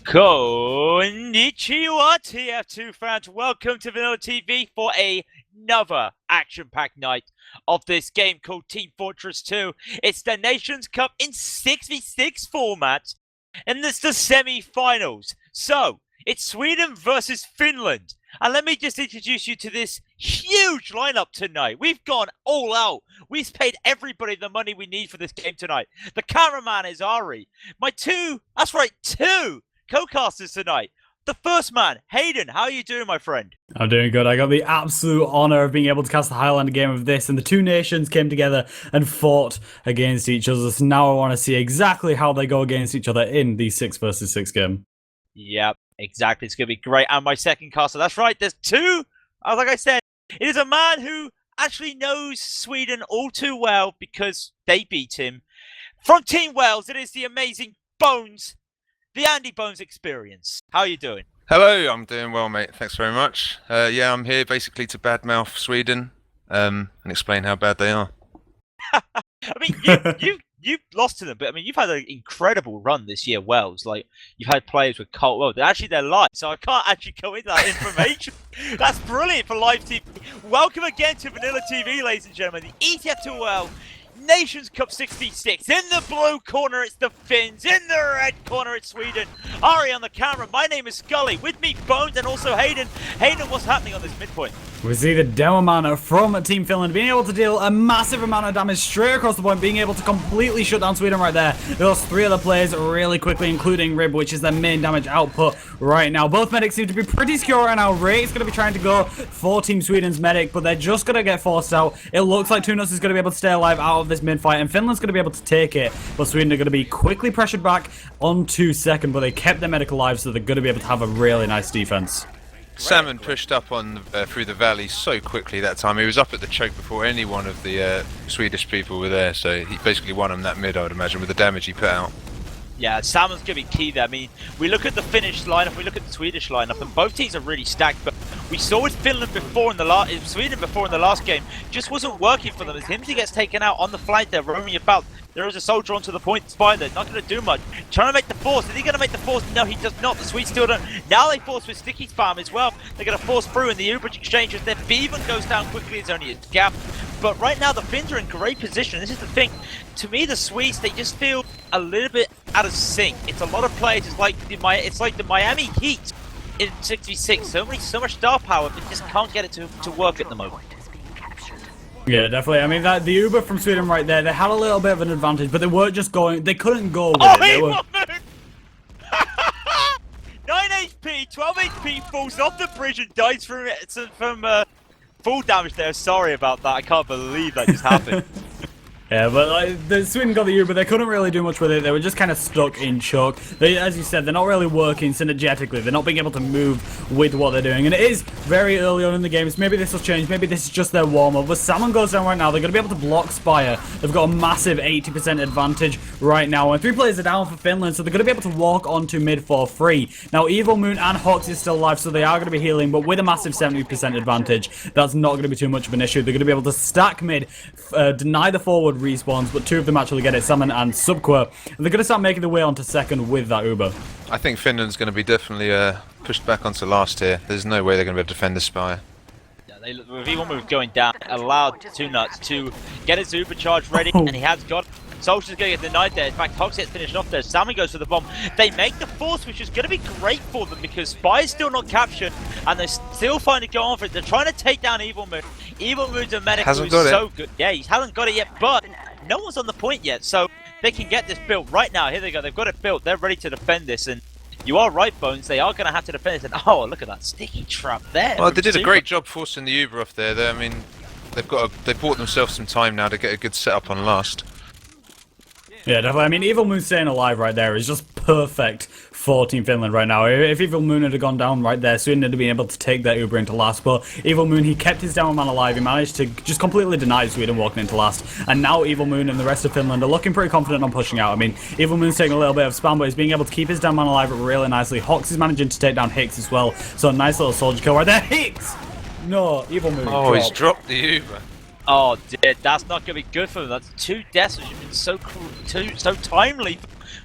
Konnichiwa, TF2 fans. Welcome to Vanilla TV for another action-packed night of this game called Team Fortress 2. It's the Nations Cup in 6v6 format, and it's the semi-finals. So, it's Sweden versus Finland. And let me just introduce you to this huge lineup tonight. We've gone all out. We've paid everybody the money we need for this game tonight. The cameraman is Arie. My two co-casters tonight. The first man, Haydn. How are you doing, my friend? I'm doing good. I got the absolute honor of being able to cast the Highlander game of this, and the two nations came together and fought against each other. So now I want to see exactly how they go against each other in the 6 versus 6 game. Yep, exactly. It's going to be great. And my second caster, that's right, there's two. Like I said, it is a man who actually knows Sweden all too well because they beat him. From Team Wales, it is the amazing Bones. The Andy Bones experience. How are you doing? Hello, I'm doing well, mate. Thanks very much. Yeah, I'm here basically to badmouth Sweden and explain how bad they are. I mean, you've lost to them, but I mean, you've had an incredible run this year, Wales. Like, you've had players with Colt. Well, they're live, so I can't actually go into that information. That's brilliant for live TV. Welcome again to Vanilla TV, ladies and gentlemen. The ETF2L Nations Cup 66. In the blue corner, it's the Finns. In the red corner, it's Sweden. Arie on the camera. My name is Skully. With me, Bones, and also Haydn. Haydn, what's happening on this midpoint? We see the demo man from Team Finland being able to deal a massive amount of damage straight across the point, being able to completely shut down Sweden right there. They lost 3 other players really quickly, including Rib, which is their main damage output right now. Both medics seem to be pretty secure right now. Ray is going to be trying to go for Team Sweden's medic, but they're just going to get forced out. It looks like Tunos is going to be able to stay alive out of this mid-fight, and Finland's going to be able to take it, but Sweden are going to be quickly pressured back onto second, but they kept their medic alive, so they're going to be able to have a really nice defense. Salmon pushed up on through the valley so quickly that time. He was up at the choke before any one of the Swedish people were there, so he basically won him that mid, I would imagine, with the damage he put out. Yeah, Salmon's going to be key there. I mean, we look at the Finnish lineup, we look at the Swedish lineup, and both teams are really stacked, but we saw with Finland before in the Sweden before in the last game, just wasn't working for them. As Himsey gets taken out on the flank there, roaming about. There is a soldier onto the point spy there, not going to do much. Trying to make the force. Is he going to make the force? No, he does not. The Swedes still don't. Now they force with sticky spam as well. They're going to force through in the Uber exchange. As their Beaven goes down quickly, it's only a gap. But right now the Finns are in great position. This is the thing. To me, the Swedes, they just feel a little bit out of sync. It's a lot of players. It's like the Miami Heat in 6v6. So much star power, but just can't get it to work at the moment. Yeah, definitely. I mean, the Uber from Sweden right there, they had a little bit of an advantage, but they weren't just going, they couldn't go with it. They were... 9 HP, 12 HP, falls off the bridge and dies from full damage there. Sorry about that. I can't believe that just happened. Yeah, but the Sweden got the Uber, they couldn't really do much with it. They were just kind of stuck in choke. They, as you said, they're not really working synergetically. They're not being able to move with what they're doing. And it is very early on in the game, so maybe this will change. Maybe this is just their warm-up. But Salmon goes down right now. They're going to be able to block Spire. They've got a massive 80% advantage right now. And 3 players are down for Finland, so they're going to be able to walk onto mid for free. Now, Evil Moon and Hawks is still alive, so they are going to be healing. But with a massive 70% advantage, that's not going to be too much of an issue. They're going to be able to stack mid, deny the forward respawns, but 2 of them actually get it, Salmon and Subqua. And they're going to start making their way onto second with that Uber. I think Finland's going to be definitely pushed back onto last here. There's no way they're going to be able to defend the Spire. Yeah, with Evil Move going down, allowed 2 nuts to get his Uber charge ready, and he has got Soldier's going to get denied there. In fact, Hogs gets finished off there. Salmon goes for the bomb. They make the force, which is going to be great for them because Spy is still not captured, and they're still trying to go on for it. They're trying to take down Evil Moon. Evil Moon's a medic who's so good. Yeah, he hasn't got it yet, but no one's on the point yet, so they can get this built right now. Here they go. They've got it built. They're ready to defend this, and you are right, Bones. They are going to have to defend this. And oh, look at that sticky trap there. Well, they did a great job forcing the Uber off there. I mean, they bought themselves some time now to get a good setup on last. Yeah, definitely. I mean, Evil Moon staying alive right there is just perfect for Team Finland right now. If Evil Moon had gone down right there, Sweden would have been able to take that Uber into last. But Evil Moon, he kept his down man alive. He managed to just completely deny Sweden walking into last. And now Evil Moon and the rest of Finland are looking pretty confident on pushing out. I mean, Evil Moon's taking a little bit of spam, but he's being able to keep his down man alive really nicely. Hawks is managing to take down Hicks as well. So a nice little soldier kill right there. Hicks! No, Evil Moon. Oh, he's dropped the Uber. Oh, dear, that's not going to be good for them. That's 2 deaths, which have been so timely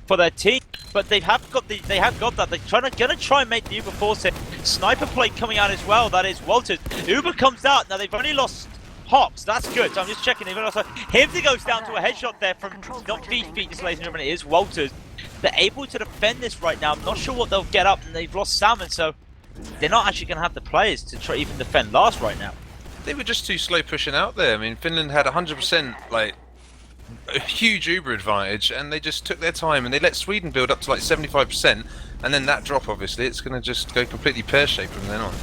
for their team. But they have got that. They're gonna try and make the Uber force it. Sniper play coming out as well. That is Walters. Uber comes out. Now they've only lost Hops. That's good. So I'm just checking. They've only lost Himsy goes down to a headshot there from not feet, just ladies and gentlemen. It is Walters. They're able to defend this right now. I'm not sure what they'll get up, and they've lost Salmon, so they're not actually going to have the players to try even defend last right now. They were just too slow pushing out there. I mean, Finland had 100% like a huge Uber advantage, and they just took their time and they let Sweden build up to like 75%, and then that drop, obviously, it's going to just go completely pear-shaped from then on.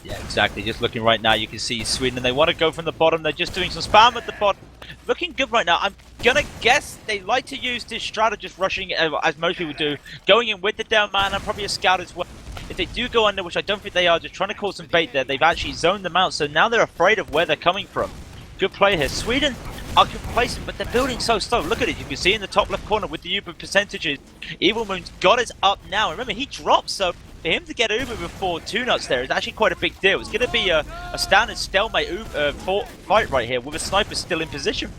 Yeah, exactly. Just looking right now, you can see Sweden, and they want to go from the bottom. They're just doing some spam at the bottom. Looking good right now. I'm gonna guess they like to use this strategist rushing, as most people do, going in with the down man and probably a scout as well. If they do go under, which I don't think they are, just trying to cause some bait there, they've actually zoned them out, so now they're afraid of where they're coming from. Good play here. Sweden are complacent, but they're building so slow. Look at it. You can see in the top left corner with the Uber percentages, Evil Moon's got us up now. Remember, he dropped, so for him to get Uber before 2 nuts there is actually quite a big deal. It's going to be a standard stalemate fight right here with a sniper still in position.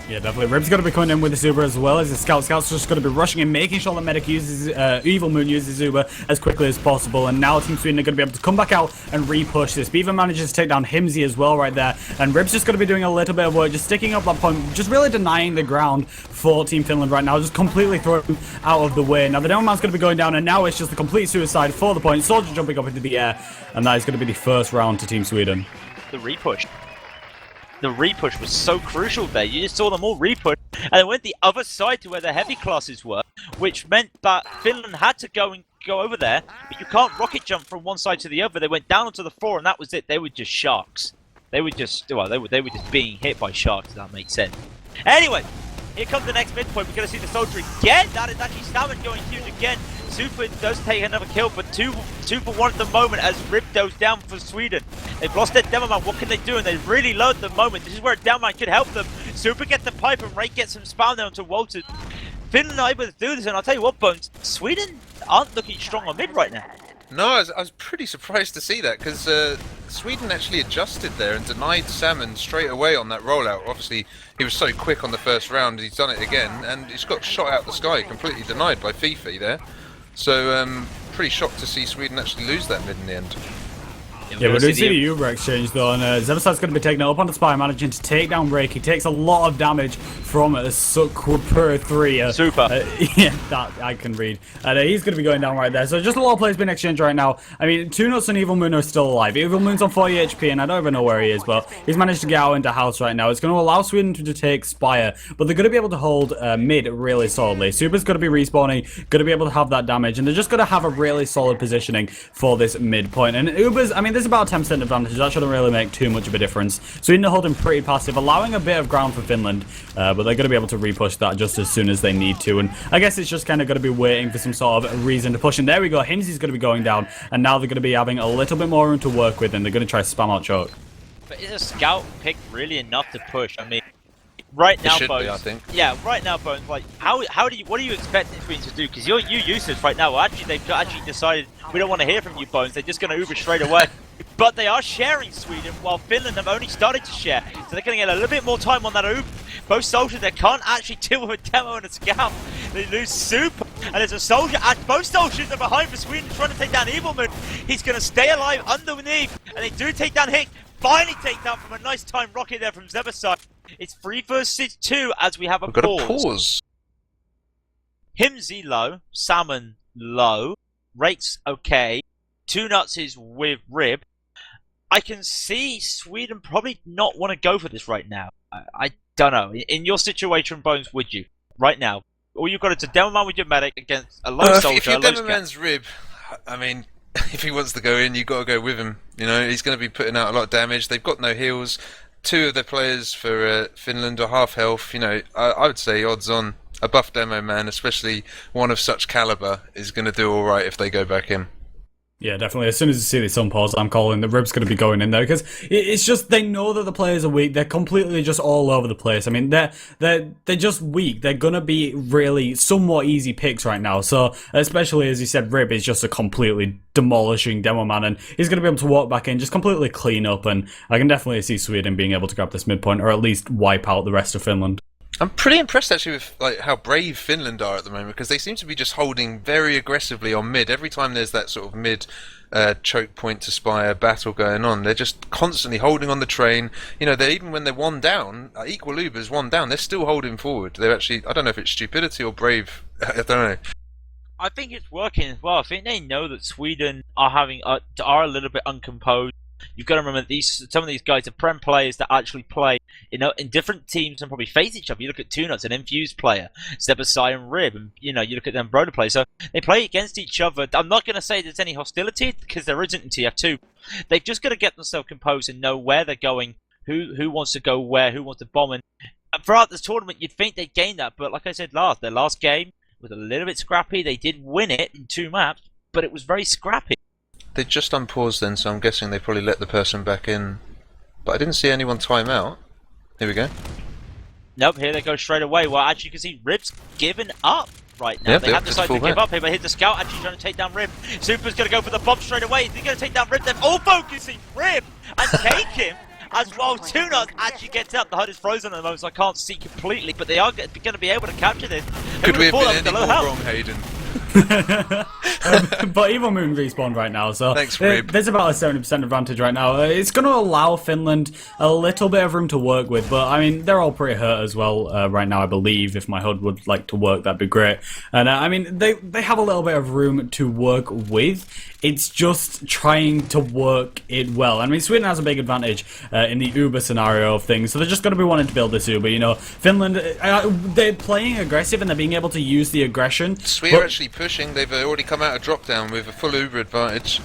Yeah, definitely. Rib's going to be coming in with this Uber as well as the Scout. Scout's just going to be rushing in, making sure the medic uses, Evil Moon uses Uber as quickly as possible. And now Team Sweden are going to be able to come back out and re-push this. Beaver manages to take down Himsy as well right there. And Rib's just going to be doing a little bit of work, just sticking up that point, just really denying the ground for Team Finland right now, just completely throwing him out of the way. Now the Demoman's going to be going down, and now it's just a complete suicide for the point. Soldier jumping up into the air, and that is going to be the first round to Team Sweden. The re-push. The re-push was so crucial there. You just saw them all re-push, and they went the other side to where the heavy classes were, which meant that Finland had to go over there, but you can't rocket jump from one side to the other. They went down onto the floor, and that was it. They were just sharks. They were just, well, they were just being hit by sharks, if that makes sense. Anyway, here comes the next midpoint. We're going to see the soldier again. That is actually Salmon going huge again. Super does take another kill, but two for one at the moment as Rip goes down for Sweden. They've lost their demo man. What can they do? And they really low at the moment. This is where a down man could help them. Super gets the pipe, and Ray gets some spam down to Walters. Finland are able to do this, and I'll tell you what, Bones, Sweden aren't looking strong on mid right now. No, I was pretty surprised to see that, because Sweden actually adjusted there and denied Salmon straight away on that rollout. Obviously, he was so quick on the first round, he's done it again, and he's got shot out the sky, completely denied by Fifi there. So, pretty shocked to see Sweden actually lose that mid in the end. Yeah, we're going to see the Uber exchange though, and Zebasai's going to be taken up on the spy, managing to take down Rake. He takes a lot of damage from Super 3. Super. Yeah, that I can read. And he's going to be going down right there. So just a lot of players being exchanged right now. I mean, 2 nuts and Evil Moon are still alive. Evil Moon's on 40 HP, and I don't even know where he is, but he's managed to get out into house right now. It's going to allow Sweden to take Spire, but they're going to be able to hold mid really solidly. Super's going to be respawning, going to be able to have that damage, and they're just going to have a really solid positioning for this midpoint. And Uber's, I mean, there's about a 10% advantage. That shouldn't really make too much of a difference. Sweden are holding pretty passive, allowing a bit of ground for Finland, but they're going to be able to repush that just as soon as they need to. And I guess it's just kind of going to be waiting for some sort of reason to push. And there we go. Himsy's going to be going down, and now they're going to be having a little bit more room to work with, and they're going to try to spam out choke. But is a scout pick really enough to push? I mean, right now, Bones. I think. Yeah, right now, Bones. Like, what do you expect Sweden to do? Because you useless right now. Well, actually, they've actually decided we don't want to hear from you, Bones. They're just going to Uber straight away. But they are sharing Sweden, while Finland have only started to share. So they're going to get a little bit more time on that Uber. Both soldiers that can't actually deal with a demo and a scout. They lose Super. And there's a soldier, and both soldiers are behind for Sweden trying to take down Evilman. He's going to stay alive underneath. And they do take down Hick. Finally take down from a nice time rocket there from Zebasai. It's 3 versus 2 as we have a pause. Himsy low, Salmon low, Rake's okay, 2 nuts is with Rib. I can see Sweden probably not want to go for this right now. I don't know. In your situation, Bones, would you? Right now. All you've got is a demo man with your medic against a low soldier. If your demo man's Rib, I mean, if he wants to go in, you've got to go with him. You know, he's going to be putting out a lot of damage. They've got no heals. 2 of their players for Finland are half health. You know, I would say odds on a buff demo man, especially one of such caliber, is going to do all right if they go back in. Yeah, definitely. As soon as you see this on pause, I'm calling the Rib's going to be going in there, because it's just they know that the players are weak. They're completely just all over the place. I mean, they're just weak. They're going to be really somewhat easy picks right now. So, especially as you said, Rib is just a completely demolishing demo man, and he's going to be able to walk back in, just completely clean up. And I can definitely see Sweden being able to grab this midpoint, or at least wipe out the rest of Finland. I'm pretty impressed actually with like how brave Finland are at the moment, because they seem to be just holding very aggressively on mid. Every time there's that sort of mid choke point to spire battle going on, they're just constantly holding on the train. You know, they even when they're one down, equal Ubers one down, they're still holding forward. They're actually, I don't know if it's stupidity or brave. I don't know. I think it's working as well. I think they know that Sweden are a little bit uncomposed. You've got to remember some of these guys are prem players that actually play in different teams and probably face each other. You look at Tunuts, an infused player, Stebasai and Rib, and you look at them Broder players. So they play against each other. I'm not going to say there's any hostility because there isn't in TF2. They've just got to get themselves composed and know where they're going, who wants to go where, who wants to bomb. And throughout this tournament, you'd think they'd gain that, but like I said their last game was a little bit scrappy. They did win it in 2 maps, but it was very scrappy. They just unpaused then, so I'm guessing they probably let the person back in. But I didn't see anyone time out. Here we go. Nope, here they go straight away. Well, actually, you can see Rib's given up right now. Yep, they have decided to give up here, but hit the scout, actually trying to take down Rib. Super's going to go for the bomb straight away. He's going to take down Rib. They're all focusing Rib and take him. As well, Tunuts actually gets up. The HUD is frozen at the moment, so I can't see completely, but they are going to be able to capture this. Could we have been any more wrong, Haydn? But Evil Moon respawned right now, so thanks, Rib. There's about a 70% advantage right now. It's going to allow Finland a little bit of room to work with, but I mean, they're all pretty hurt as well right now, I believe. If my HUD would like to work, that'd be great. And I mean, they have a little bit of room to work with. It's just trying to work it well. I mean, Sweden has a big advantage in the Uber scenario of things, so they're just going to be wanting to build this Uber. You know, Finland, they're playing aggressive and they're being able to use the aggression. Sweden are actually pushing. They've already come out of drop down with a full Uber advantage.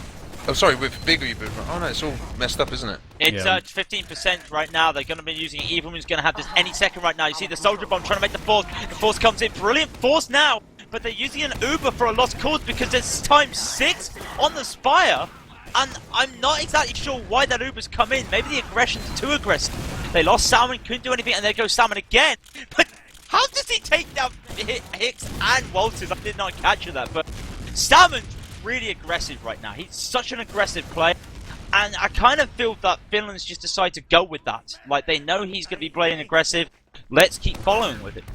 Oh, sorry, with big Uber. Oh no, it's all messed up, isn't it? It's 15% right now. They're going to be using it. Evilmoon's going to have this any second right now. You see the soldier bomb trying to make the force. The force comes in. Brilliant force now. But they're using an Uber for a lost cause because there's ×6 on the Spire. And I'm not exactly sure why that Uber's come in. Maybe the aggression's too aggressive. They lost Salmon, couldn't do anything, and there goes Salmon again. But how does he take down Hicks and Walters? I did not capture that. But Salmon's really aggressive right now. He's such an aggressive player. And I kind of feel that Finland's just decided to go with that. Like, they know he's going to be playing aggressive. Let's keep following with it.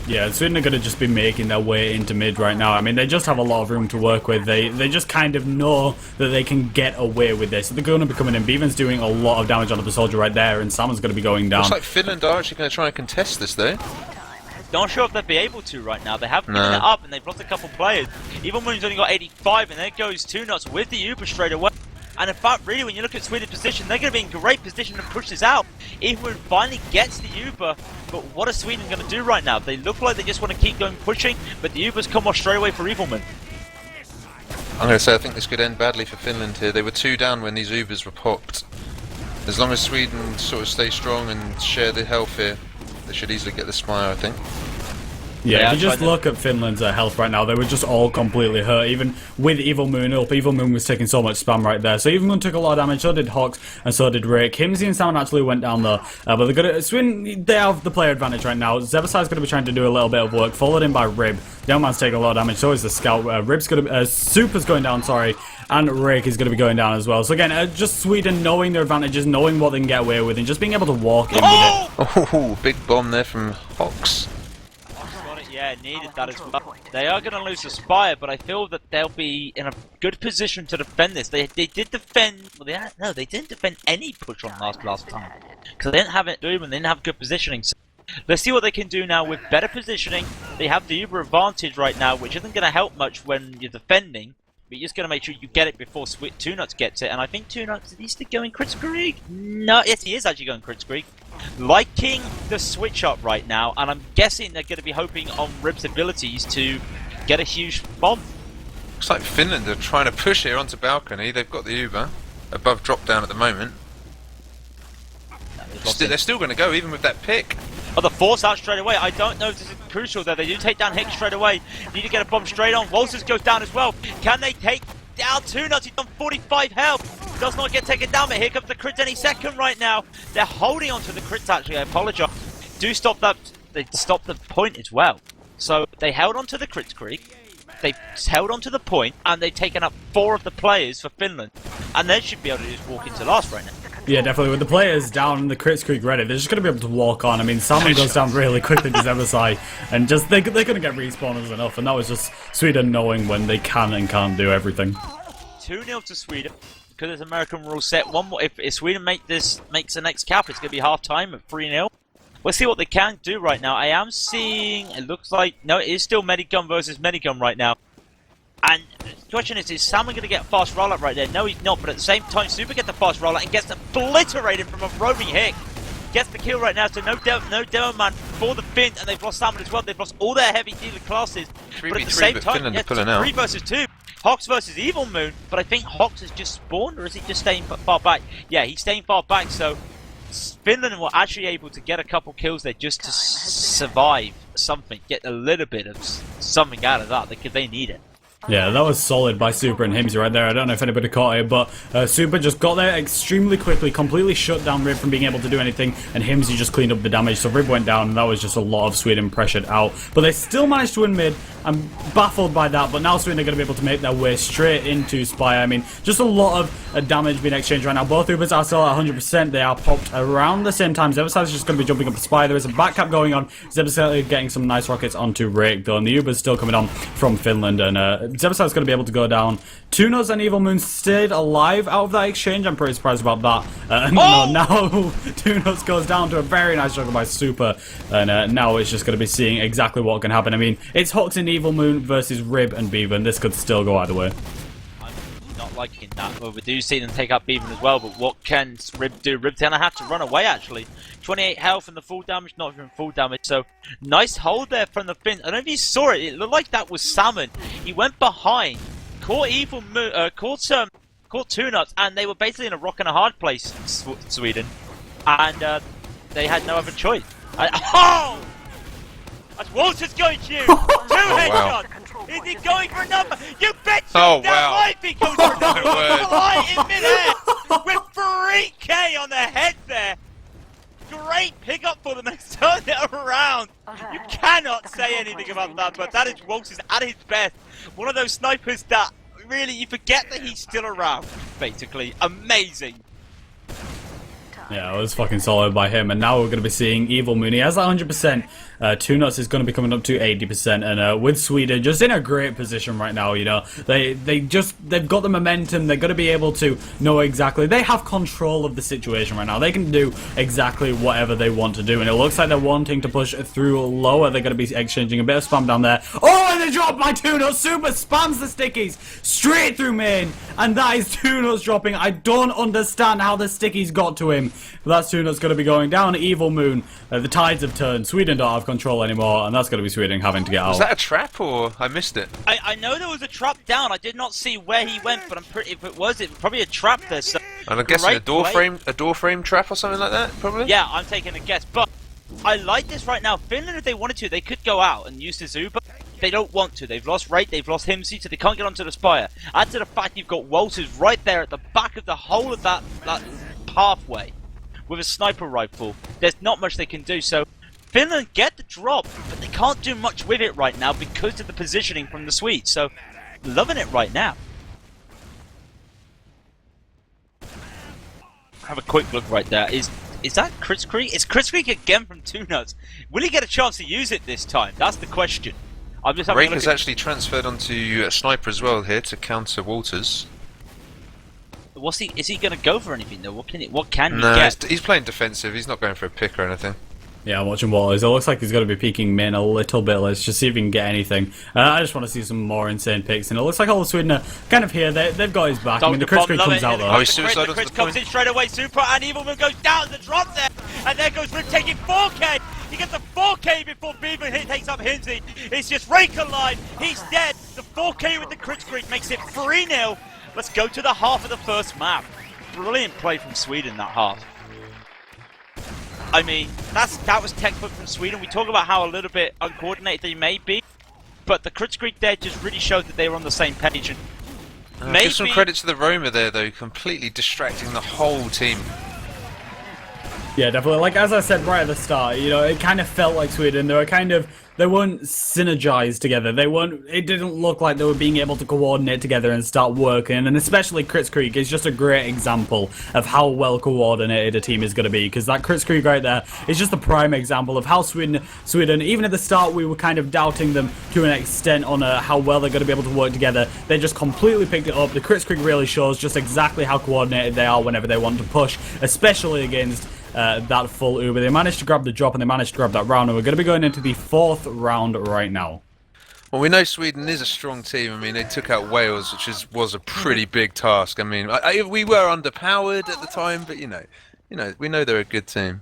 Yeah, Sweden are going to just be making their way into mid right now. I mean, they just have a lot of room to work with. They just kind of know that they can get away with this. So they're going to be coming in. Beevan's doing a lot of damage onto the soldier right there, and Salmon's going to be going down. Looks like Finland are actually going to try and contest this, though. Not sure if they'll be able to right now. They have given it up, and they've lost a couple players. Even Moon's only got 85, and there goes Tunuts with the Uber straight away. And in fact, really, when you look at Sweden's position, they're going to be in great position to push this out. Even when finally gets the Uber, but what is Sweden going to do right now? They look like they just want to keep going pushing, but the Uber's come off straight away for Evilman. I'm going to say I think this could end badly for Finland here. They were 2 down when these Ubers were popped. As long as Sweden sort of stay strong and share the health here, they should easily get the Spire, I think. Yeah, if you just look at Finland's health right now, they were just all completely hurt. Even with Evil Moon up, Evil Moon was taking so much spam right there. So Evil Moon took a lot of damage, so did Hawks, and so did Ray. Kimsey and Salmon actually went down though. But they're gonna Sweden, they have the player advantage right now. Zebasai's going to be trying to do a little bit of work, followed in by Rib. The young man's taking a lot of damage, so is the Scout. Rib's going to Super's going down, sorry, and Rake is going to be going down as well. So again, just Sweden knowing their advantages, knowing what they can get away with, and just being able to walk in with it. Oh, big bomb there from Hawks. Yeah, needed that as well. They are going to lose the Spire, but I feel that they'll be in a good position to defend this. They did defend. Well, they didn't defend any push on last time because they didn't have it doing and they didn't have good positioning. So let's see what they can do now with better positioning. They have the Uber advantage right now, which isn't going to help much when you're defending. But you're just going to make sure you get it before Tunuts gets it. And I think Tunuts, is he still going Kritzkrieg? No, yes, he is actually going Kritzkrieg. Liking the switch up right now. And I'm guessing they're going to be hoping on Rib's abilities to get a huge bomb. Looks like Finland are trying to push here onto balcony. They've got the Uber above drop down at the moment. They're still going to go, even with that pick. Oh, the force out straight away. I don't know if this is crucial though. They do take down Hicks straight away. Need to get a bomb straight on. Walters goes down as well. Can they take down Tunuts? He's done 45 health. Does not get taken down, but here comes the crits any second right now. They're holding on to the crits actually. I apologize. Do stop that. They stopped the point as well. So they held on to the Kritzkrieg. They've held on to the point, and they've taken up 4 of the players for Finland. And they should be able to just walk into last right now. Yeah, definitely. With the players down and the Crits Creek ready, they're just going to be able to walk on. I mean, Salmon goes down really quickly to Zebasai, and just they couldn't get respawners enough, and that was just Sweden knowing when they can and can't do everything. 2-0 to Sweden. Because there's American rule set. One more, if Sweden makes the next cap, it's going to be half time at 3-0. We'll see what they can do right now. I am seeing, it looks like, no, it is still Medigun versus Medigun right now. And the question is Salmon going to get a fast rollout right there? No, he's not, but at the same time, Super gets the fast rollout and gets obliterated from a roaming hick. Gets the kill right now, so no demo man for the Finn, and they've lost Salmon as well. They've lost all their heavy dealer classes. 3v3, but at the same time, Finland are pulling out. 3 versus 2. Hawks versus Evil Moon, but I think Hawks has just spawned, or is he just staying far back? Yeah, he's staying far back, so Finland were actually able to get a couple kills there just to survive something, get a little bit of something out of that, because they need it. Yeah, that was solid by Super and Himsy right there. I don't know if anybody caught it, but Super just got there extremely quickly, completely shut down Rib from being able to do anything, and Himsy just cleaned up the damage, so Rib went down, and that was just a lot of Sweden pressured out. But they still managed to win mid. I'm baffled by that, but now Sweden are going to be able to make their way straight into Spire. I mean, just a lot of damage being exchanged right now. Both Ubers are still at 100%. They are popped around the same time. Zebasai is just going to be jumping up to Spire. There is a back cap going on. Zebasai getting some nice rockets onto Rake, though, and the Ubers still coming on from Finland, and Zebasai is going to be able to go down. 2-0 and Evil Moon stayed alive out of that exchange. I'm pretty surprised about that. Now 2-0 goes down to a very nice juggle by Super, and now it's just going to be seeing exactly what can happen. I mean, it's Hawks and Evil Moon versus Rib and Beaver, and this could still go either way. I'm not liking that. Well, we do see them take up Beaver as well, but what can Rib do? Rib's gonna have to run away, actually. 28 health and the full damage, not even full damage, so nice hold there from the Finn. I don't know if you saw it, it looked like that was Salmon. He went behind, caught Evil Moon, caught Two Nuts, and they were basically in a rock and a hard place, Sweden, and they had no other choice. Oh! That's Walter's going to you! 2 headshots! Wow. Is he going for another? You bet your damn life he goes for another one! Fly in midair with 3k on the head there! Great pickup for them and turn it around! You cannot say anything about that, but that is Walters at his best. One of those snipers that really you forget that he's still around, basically. Amazing! Yeah, it was fucking solid by him, and now we're going to be seeing Evil Moon. He has that 100%. Two Nuts is going to be coming up to 80%, and with Sweden just in a great position right now, you know. They've got the momentum, they're going to be able to know exactly, they have control of the situation right now. They can do exactly whatever they want to do, and it looks like they're wanting to push through lower. They're going to be exchanging a bit of spam down there. Oh, and they drop my Two Nuts. Super spams the stickies straight through main, and that is Two Nuts dropping. I don't understand how the stickies got to him. But that's Two Nuts going to be going down. Evil Moon, the tides have turned. Sweden don't have control anymore, and that's going to be Sweden having to get out. Was that a trap, or I missed it? I know there was a trap down. I did not see where he went, but I'm pretty. If it was probably a trap there. So and I'm guessing a door frame trap or something like that, probably. Yeah, I'm taking a guess, but I like this right now. Finland, if they wanted to, they could go out and use the zoo, but they don't want to. They've lost Rate, they've lost Himsy, so they can't get onto the Spire. Add to the fact you've got Walters right there at the back of the whole of that pathway with a sniper rifle. There's not much they can do, so Finland get the drop, but they can't do much with it right now because of the positioning from the Swedes, so loving it right now. Have a quick look right there. Is that Chris Creek? It's Chris Creek again from Two Nuts. Will he get a chance to use it this time? That's the question. I'm just having a look has actually transferred onto Sniper as well here to counter Walters. Is he going to go for anything though? What can he get? No, he's playing defensive. He's not going for a pick or anything. Yeah, I'm watching Walters. It looks like he's going to be peeking main a little bit. Let's just see if we can get anything. I just want to see some more insane picks, and it looks like all of Sweden are kind of here. They've got his back. I mean, the Chris Creek comes out though. Oh, he's suicidal. The Chris comes in straight away. Super and Evil Moon goes down the drop there, and there goes Rip taking 4k. He gets a 4k before Beaver takes up Hinsey. It's just Rake alive. He's dead. The 4k with the Chris Creek makes it 3-0. Let's go to the half of the first map. Brilliant play from Sweden that half. I mean, that was textbook from Sweden. We talk about how a little bit uncoordinated they may be, but the Crits Creek there just really showed that they were on the same page. And give some credit to the roamer there, though, completely distracting the whole team. Yeah, definitely. Like, as I said right at the start, you know, it kind of felt like Sweden. They weren't synergized together. It didn't look like they were being able to coordinate together and start working. And especially Kritzkrieg is just a great example of how well coordinated a team is going to be. Because that Kritzkrieg right there is just a prime example of how Sweden, even at the start, we were kind of doubting them to an extent on how well they're going to be able to work together. They just completely picked it up. The Kritzkrieg really shows just exactly how coordinated they are whenever they want to push, especially against that full Uber. They managed to grab the drop and they managed to grab that round, and we're going to be going into the 4th round right now. Well, we know Sweden is a strong team. I mean, they took out Wales, which was a pretty big task. I mean, we were underpowered at the time, but you know, we know they're a good team.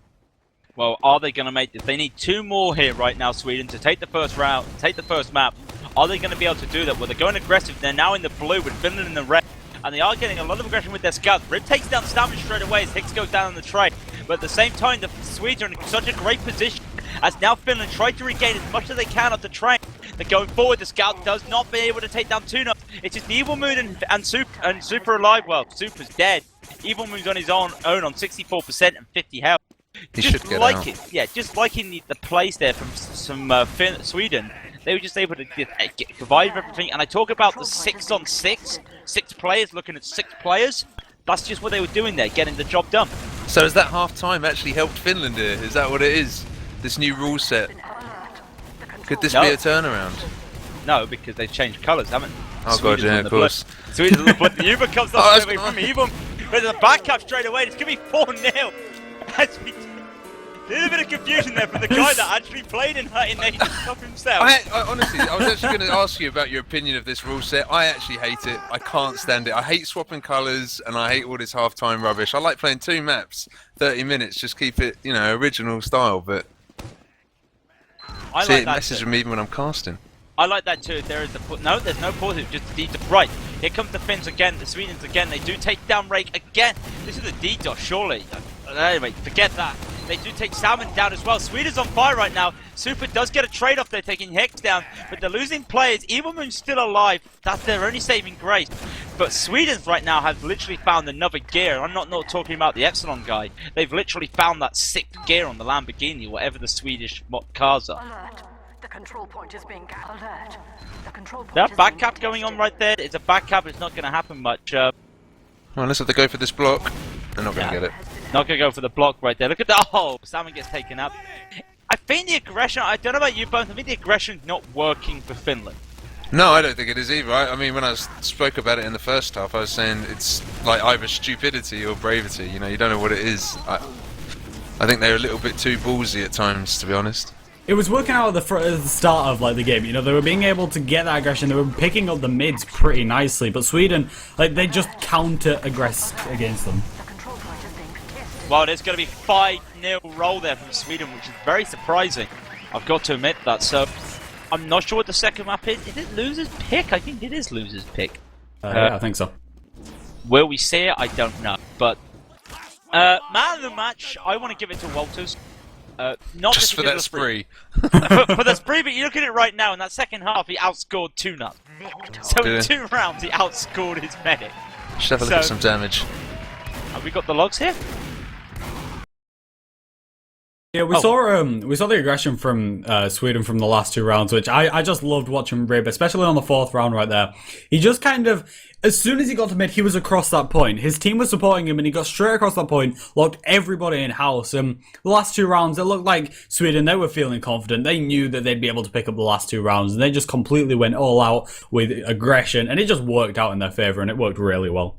Well, are they going to make it? They need 2 more here right now, Sweden, to take the first round, take the first map. Are they going to be able to do that? Well, they're going aggressive. They're now in the blue with Finland in the red, and they are getting a lot of aggression with their scouts. Rib takes down Stammen straight away as Hicks goes down on the trade. But at the same time, the Swedes are in such a great position as now Finland try to regain as much as they can of the train. They're going forward. The scout does not be able to take down Tuna. It's just the Evil Moon and Super alive. Well, Super's dead. Evil Moon's on his own on 64% and 50 health. He just should get like out. it, yeah, just liking the plays there from Sweden. They were just able to provide everything. And I talk about the 6-on-6, 6 players looking at 6 players. That's just what they were doing there, getting the job done. So has that half-time actually helped Finland here? Is that what it is? This new rule set? Could this be a turnaround? No, because they've changed colours, haven't they? Oh god, yeah, of course. Sweden, but the Uber comes off straight away from Evil. There's a backup straight away. It's going to be 4-0. A little bit of confusion there from the guy that actually played in Haydn Cup himself. Honestly, I was actually going to ask you about your opinion of this rule set. I actually hate it. I can't stand it. I hate swapping colours, and I hate all this half-time rubbish. I like playing 2 maps, 30 minutes, just keep it, you know, original style, but... I See, like it that messes too. with me even when I'm casting. I like that too. There is no, there's no pause. Just the right. Here comes the Finns again. The Swedes again. They do take down Rake again. This is a DDoS, surely. Anyway, forget that. They do take Salmon down as well. Sweden's on fire right now. Super does get a trade-off. They're taking Hex down, but they're losing players. Evil Moon's still alive. That's their only saving grace. But Sweden's right now have literally found another gear. I'm not talking about the Epsilon guy. They've literally found that 6th gear on the Lamborghini, whatever the Swedish cars are. Alert. The control point is being alert. The control point That is back being cap going on right there. It's a back cap. It's not going to happen much. Well, unless they go for this block, they're not going to get it. Not going to go for the block right there. Look at that. Oh, Salmon gets taken up. I think the aggression, I don't know about you both, I think the aggression's not working for Finland. No, I don't think it is either. I mean, when I spoke about it in the first half, I was saying it's like either stupidity or bravery. You know, you don't know what it is. I think they're a little bit too ballsy at times, to be honest. It was working out at the start of like the game. You know, they were being able to get that aggression. They were picking up the mids pretty nicely, but Sweden, like, they just counter-aggressed against them. The control point is being contested. Well, there's going to be 5-0 roll there from Sweden, which is very surprising. I've got to admit that. So, I'm not sure what the second map is. Is it loser's pick? I think it is loser's pick. Yeah, I think so. Will we see it? I don't know. But, man of the match, I want to give it to Walters. Not Just for that spree. for the spree, but you look at it right now, in that second half, he outscored 2-0. So in 2 rounds, he outscored his medic. Should have a look at some damage. Have we got the logs here? Yeah, we saw the aggression from Sweden from the last 2 rounds, which I just loved watching Rib, especially on the 4th round right there. He just kind of, as soon as he got to mid, he was across that point. His team was supporting him, and he got straight across that point, locked everybody in house. The last 2 rounds, it looked like Sweden, they were feeling confident. They knew that they'd be able to pick up the last 2 rounds, and they just completely went all out with aggression, and it just worked out in their favour, and it worked really well.